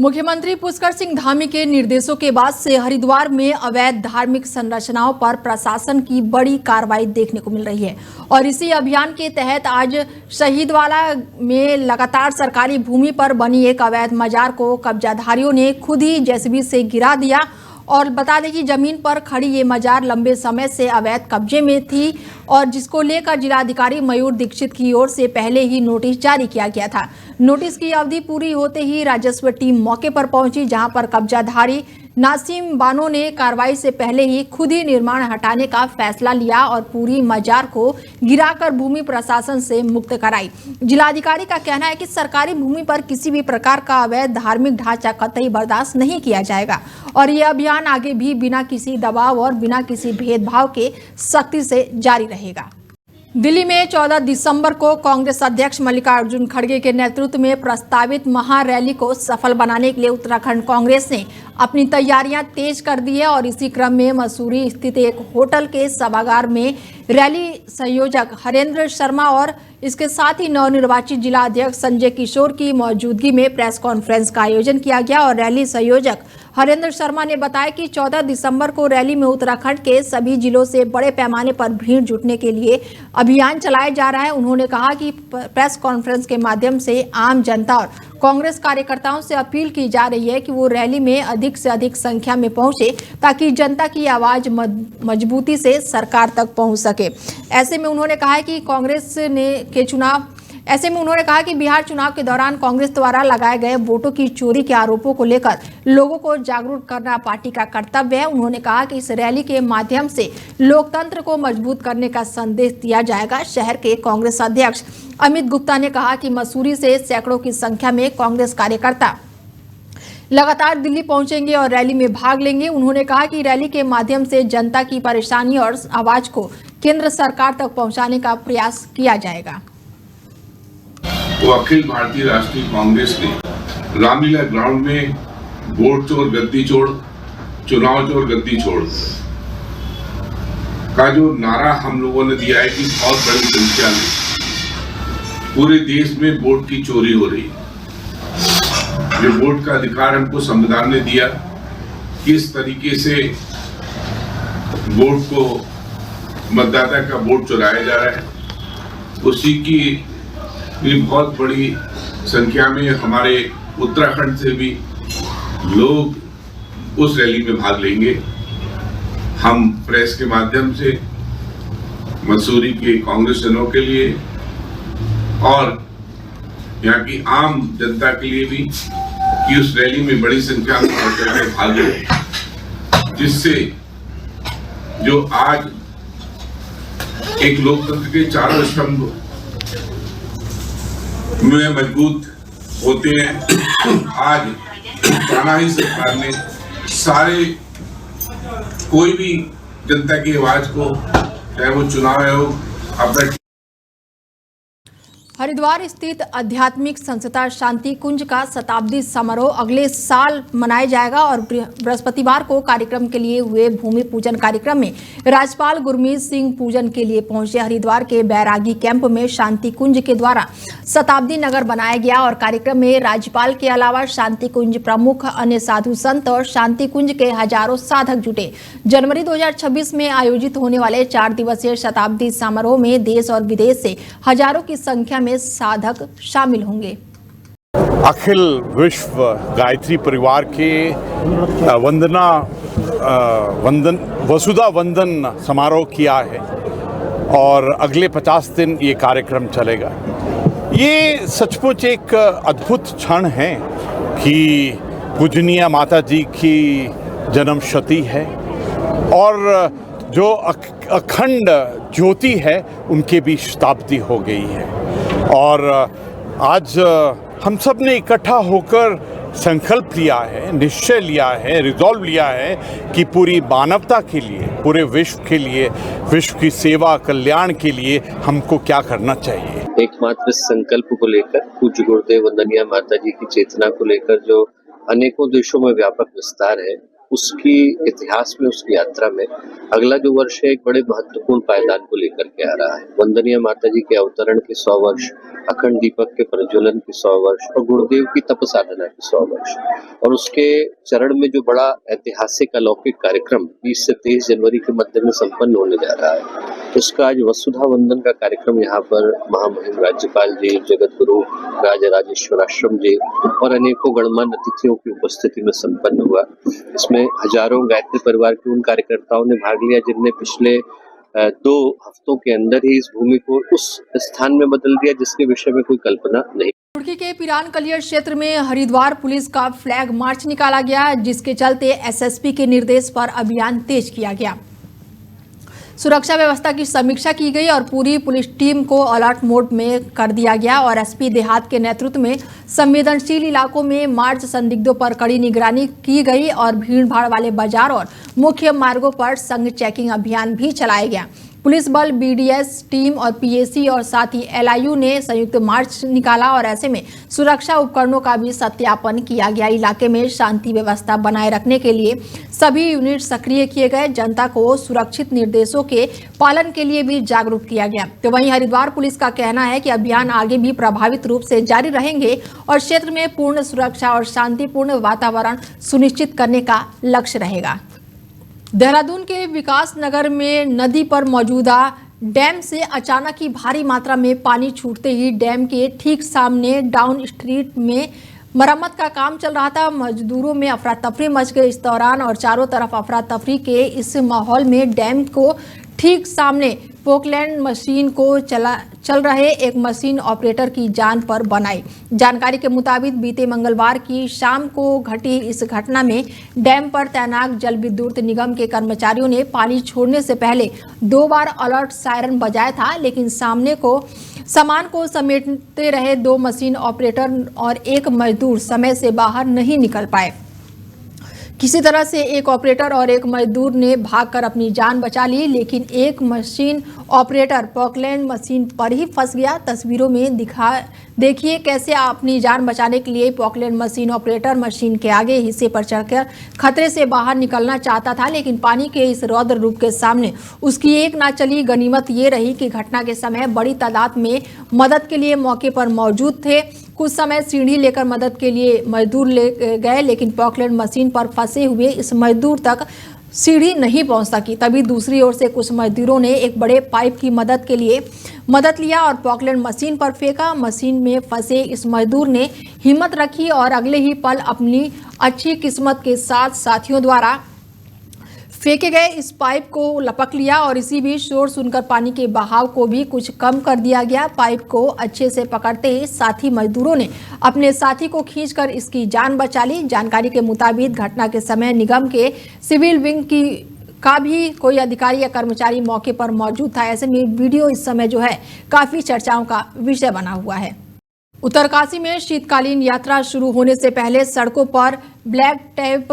मुख्यमंत्री पुष्कर सिंह धामी के निर्देशों के बाद से हरिद्वार में अवैध धार्मिक संरचनाओं पर प्रशासन की बड़ी कार्रवाई देखने को मिल रही है और इसी अभियान के तहत आज शहीदवाला में लगातार सरकारी भूमि पर बनी एक अवैध मजार को कब्जाधारियों ने खुद ही जेसीबी से गिरा दिया। और बता दें कि जमीन पर खड़ी ये मजार लंबे समय से अवैध कब्जे में थी और जिसको लेकर जिलाधिकारी मयूर दीक्षित की ओर से पहले ही नोटिस जारी किया गया था। नोटिस की अवधि पूरी होते ही राजस्व टीम मौके पर पहुंची, जहां पर कब्जाधारी नासिम बानो ने कार्रवाई से पहले ही खुद ही निर्माण हटाने का फैसला लिया और पूरी मजार को गिराकर भूमि प्रशासन से मुक्त कराई। जिलाधिकारी का कहना है कि सरकारी भूमि पर किसी भी प्रकार का अवैध धार्मिक ढांचा कतई बर्दाश्त नहीं किया जाएगा और ये अभियान आगे भी बिना किसी दबाव और बिना किसी भेदभाव के सख्ती से जारी रहेगा। दिल्ली में 14 दिसंबर को कांग्रेस अध्यक्ष मल्लिकार्जुन खड़गे के नेतृत्व में प्रस्तावित महारैली को सफल बनाने के लिए उत्तराखंड कांग्रेस ने अपनी तैयारियां तेज कर दी है और इसी क्रम में मसूरी स्थित एक होटल के सभागार में रैली संयोजक हरेंद्र शर्मा और इसके साथ ही नवनिर्वाचित जिला अध्यक्ष संजय किशोर की मौजूदगी में प्रेस कॉन्फ्रेंस का आयोजन किया गया और रैली संयोजक हरेंद्र शर्मा ने बताया कि 14 दिसंबर को रैली में उत्तराखंड के सभी जिलों से बड़े पैमाने पर भीड़ जुटने के लिए अभियान चलाया जा रहा है। उन्होंने कहा कि प्रेस कॉन्फ्रेंस के माध्यम से आम जनता और कांग्रेस कार्यकर्ताओं से अपील की जा रही है कि वो रैली में अधिक से अधिक संख्या में पहुंचे ताकि जनता की आवाज मजबूती से सरकार तक पहुंच सके। ऐसे में उन्होंने कहा कि बिहार चुनाव के दौरान कांग्रेस द्वारा लगाए गए वोटों की चोरी के आरोपों को लेकर लोगों को जागरूक करना पार्टी का कर्तव्य है। उन्होंने कहा कि इस रैली के माध्यम से लोकतंत्र को मजबूत करने का संदेश दिया जाएगा। शहर के कांग्रेस अध्यक्ष अमित गुप्ता ने कहा कि मसूरी से सैकड़ों की संख्या में कांग्रेस कार्यकर्ता लगातार दिल्ली पहुंचेंगे और रैली में भाग लेंगे। उन्होंने कहा कि रैली के माध्यम से जनता की परेशानी और आवाज को केंद्र सरकार तक पहुंचाने का प्रयास किया जाएगा। तो अखिल भारतीय राष्ट्रीय कांग्रेस ने रामलीला ग्राउंड में वोट चोर गद्दी छोड़, चुनाव चोर गद्दी छोड़ का जो नारा हम लोगों ने दिया है कि बहुत बड़ी संख्या में पूरे देश में वोट की चोरी हो रही है। जो वोट का अधिकार हमको संविधान ने दिया, किस तरीके से वोट को मतदाता का वोट चुराया जा रहा है, उसी की बहुत बड़ी संख्या में हमारे उत्तराखंड से भी लोग उस रैली में भाग लेंगे। हम प्रेस के माध्यम से मसूरी के कांग्रेसजनों के लिए और यहाँ की आम जनता के लिए भी कि उस रैली में बड़ी संख्या में भाग लें, जिससे जो आज एक लोकतंत्र के चारों स्तंभ में मजबूत होते हैं, आज तानाशाही सरकार ने सारे कोई भी जनता की आवाज को, चाहे वो चुनाव है, हो अपना। हरिद्वार स्थित आध्यात्मिक संस्था शांति कुंज का शताब्दी समारोह अगले साल मनाया जाएगा और बृहस्पतिवार को कार्यक्रम के लिए हुए भूमि पूजन कार्यक्रम में राज्यपाल गुरमीत सिंह पूजन के लिए पहुंचे। हरिद्वार के बैरागी कैंप में शांति कुंज के द्वारा शताब्दी नगर बनाया गया और कार्यक्रम में राज्यपाल के अलावा शांति कुंज प्रमुख, अन्य साधु संत और शांति कुंज के हजारों साधक जुटे। जनवरी 2026 में आयोजित होने वाले 4 दिवसीय शताब्दी समारोह में देश और विदेश से हजारों की संख्या में साधक शामिल होंगे। अखिल विश्व गायत्री परिवार के वसुधा वंदन समारोह किया है और अगले 50 दिन ये कार्यक्रम चलेगा। ये सचमुच एक अद्भुत क्षण है कि पूजनीय माता जी की जन्मशती है और जो अखंड ज्योति है उनके भी शताब्दी हो गई है और आज हम सब ने इकट्ठा होकर संकल्प लिया है, निश्चय लिया है, रिजॉल्व लिया है कि पूरी मानवता के लिए, पूरे विश्व के लिए, विश्व की सेवा कल्याण के लिए हमको क्या करना चाहिए। एकमात्र संकल्प को लेकर पूज्य गुरुदेव वंदनीय माता जी की चेतना को लेकर जो अनेकों देशों में व्यापक विस्तार है, उसकी इतिहास में, उसकी यात्रा में अगला जो वर्ष है एक बड़े महत्वपूर्ण पायदान को लेकर के आ रहा है। वंदनीय माता जी के अवतरण के 100 वर्ष, अखंड दीपक के प्रज्वलन के 100 वर्ष और गुरुदेव की तप साधना के 100 वर्ष, और उसके चरण में जो बड़ा ऐतिहासिक अलौकिक कार्यक्रम 20 से 23 जनवरी के मध्य में संपन्न होने जा रहा है, उसका आज वसुधा वंदन का कार्यक्रम यहाँ पर महामहिम राज्यपाल जी, जगत गुरु राजराजेश्वर आश्रम जी और अनेकों गणमान्य अतिथियों की उपस्थिति में संपन्न हुआ। इसमें हजारों गायत्री परिवार के उन कार्यकर्ताओं ने भाग लिया जिनने पिछले 2 हफ्तों के अंदर ही इस भूमि को उस स्थान में बदल दिया जिसके विषय में कोई कल्पना नहीं। रुड़की के पिरान कलियर क्षेत्र में हरिद्वार पुलिस का फ्लैग मार्च निकाला गया, जिसके चलते एसएसपी के निर्देश पर अभियान तेज किया गया। सुरक्षा व्यवस्था की समीक्षा की गई और पूरी पुलिस टीम को अलर्ट मोड में कर दिया गया और एसपी देहात के नेतृत्व में संवेदनशील इलाकों में मार्च संदिग्धों पर कड़ी निगरानी की गई और भीड़ भाड़ वाले बाजार और मुख्य मार्गों पर संघ चेकिंग अभियान भी चलाया गया। पुलिस बल, बीडीएस टीम और पीएसी और साथ ही एलआईयू ने संयुक्त मार्च निकाला और ऐसे में सुरक्षा उपकरणों का भी सत्यापन किया गया। इलाके में शांति व्यवस्था बनाए रखने के लिए सभी यूनिट सक्रिय किए गए। जनता को सुरक्षित निर्देशों के पालन के लिए भी जागरूक किया गया। तो वहीं हरिद्वार पुलिस का कहना है कि अभियान आगे भी प्रभावित रूप से जारी रहेंगे और क्षेत्र में पूर्ण सुरक्षा और शांतिपूर्ण वातावरण सुनिश्चित करने का लक्ष्य रहेगा। देहरादून के विकास नगर में नदी पर मौजूदा डैम से अचानक ही भारी मात्रा में पानी छूटते ही डैम के ठीक सामने डाउन स्ट्रीट में मरम्मत का काम चल रहा था। मजदूरों में अफरा तफरी मच गई इस दौरान और चारों तरफ अफरा तफरी के इस माहौल में डैम को ठीक सामने पोकलैंड मशीन को चल रहे एक मशीन ऑपरेटर की जान पर बनाई। जानकारी के मुताबिक बीते मंगलवार की शाम को घटी इस घटना में डैम पर तैनात जल विद्युत निगम के कर्मचारियों ने पानी छोड़ने से पहले 2 बार अलर्ट सायरन बजाया था, लेकिन सामान को समेटते रहे 2 मशीन ऑपरेटर और 1 मजदूर समय से बाहर नहीं निकल पाए। किसी तरह से एक ऑपरेटर और 1 मजदूर ने भागकर अपनी जान बचा ली, लेकिन एक मशीन ऑपरेटर पोकलैंड मशीन पर ही फंस गया। तस्वीरों में देखिए कैसे अपनी जान बचाने के लिए पोकलैंड मशीन ऑपरेटर मशीन के आगे हिस्से पर चढ़कर खतरे से बाहर निकलना चाहता था, लेकिन पानी के इस रौद्र रूप के सामने उसकी एक ना चली। गनीमत ये रही कि घटना के समय बड़ी तादाद में मदद के लिए मौके पर मौजूद थे। कुछ समय सीढ़ी लेकर मदद के लिए मजदूर ले गए, लेकिन पोकलैंड मशीन पर फंसे हुए इस मजदूर तक सीढ़ी नहीं पहुंच सकी। तभी दूसरी ओर से कुछ मजदूरों ने एक बड़े पाइप की मदद लिया और पोकलैंड मशीन पर फेंका। मशीन में फंसे इस मजदूर ने हिम्मत रखी और अगले ही पल अपनी अच्छी किस्मत के साथ साथियों द्वारा फेंके गए इस पाइप को लपक लिया और इसी बीच शोर सुनकर पानी के बहाव को भी कुछ कम कर दिया गया। पाइप को अच्छे से पकड़ते ही साथी मजदूरों ने अपने साथी को खींचकर इसकी जान बचा ली। जानकारी के मुताबिक घटना के समय निगम के सिविल विंग का भी कोई अधिकारी या कर्मचारी मौके पर मौजूद था। ऐसे में वीडियो इस समय जो है काफी चर्चाओं का विषय बना हुआ है। उत्तरकाशी में शीतकालीन यात्रा शुरू होने से पहले सड़कों पर ब्लैक टैप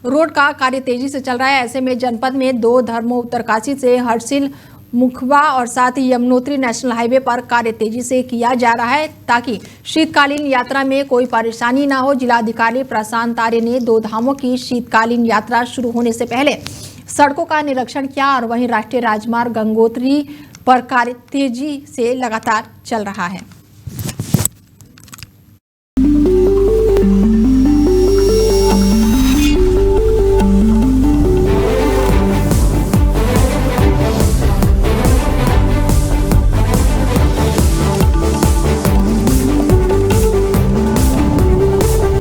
रोड का कार्य तेजी से चल रहा है। ऐसे में जनपद में 2 धर्मों उत्तरकाशी से हरसिल मुखबा और साथ ही यमुनोत्री नेशनल हाईवे पर कार्य तेजी से किया जा रहा है ताकि शीतकालीन यात्रा में कोई परेशानी ना हो। जिलाधिकारी प्रशांत आर्य ने 2 धामों की शीतकालीन यात्रा शुरू होने से पहले सड़कों का निरीक्षण किया और वहीं राष्ट्रीय राजमार्ग गंगोत्री पर कार्य तेजी से लगातार चल रहा है।